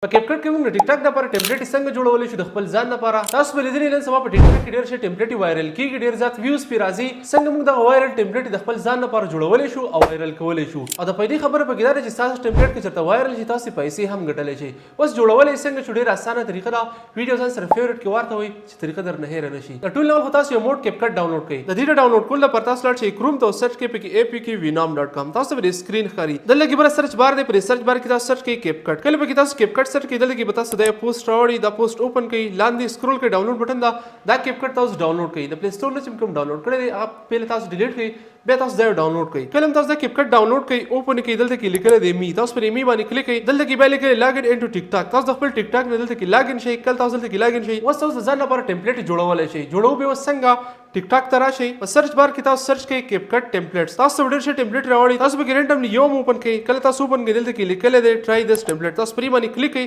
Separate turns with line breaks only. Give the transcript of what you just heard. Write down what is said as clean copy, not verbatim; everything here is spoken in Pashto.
په کیپکټ کې موږ د ټیک ټاک لپاره ټمپلیټ څنګه جوړولی شو د خپل ځان لپاره تاسو به لیدلی نن سبا په ټیک ټاک کې ډېر ښه ټمپلیټ وایرل کېږي ډېر زیات ویوز پرې راځي څنګه موږ دغه وایرل ټمپلیټ د خپل ځان لپاره جوړولی شو او وایرل کولی شو او د پیدې خبره پکې دا ده چې ستاسو ټمپلیټ کې چېرته وایرل شي تاسو پیسې هم ګټلی شئ اوس جوړولی یې څنګه چې ډېره اسانه طریقه ده ویډیو ځان سره فیورټ کې واردوئ چې طریقه درنه هېره نه شي د ټول لول خو تاسو یو موډ کیپکټ ډاونلوډ کړئ د دې ډاونلوډ کولو لپاره تاسو لاړ شئ کروم ته او سرچ کړئ پکې apkvinam.com تاسو به د سکرین ښکاري دلته کې بل سرچ بار دی پر سرچ بار کې تاسو سرچ کړئ کیپکټ کله پکې تاسو کیپکټ سرچ کړئ دلته کې به تاسو د پوسټ راوړي دا پوسټ اوپن کړئ لاندې سکرول کړئ ډاونلوډ بټن دا کیپکټ تاسو ډاونلوډ کړئ د پلی سٹور نه چې کوم ډاونلوډ کړی دی هغه پهله تاسو ډیلیټ کړئ بیا تاسو دا ډاونلوډ کړئ کله تاسو دا کیپکټ ډاونلوډ کړئ اوپن کړئ دلته کې لیکل دی می تاسو پر می باندې کلیک کړئ دلته کې به لیکل لاګ ان انټو ټیک ټاک تاسو خپل ټیک ټاک نه دلته کې لاګ ان شئ کله تاسو دلته کې لاګ ان شئ اوس تاسو ځان لپاره ټمپلیټ جوړولای شئ جوړو به څنګه ټیک ټاک ته راشئ په سرچ بار کې تاسو سرچ کړئ کیپکټ ټمپلیټس تاسو ډېر ښه ټمپلیټ راوړئ تاسو به رینډملی یو اوپن کړئ کله تاسو اوپن کړئ دلته کې لیکل دی ټرای دس ټمپلیټ تاسو پرې باندې کلیک کړئ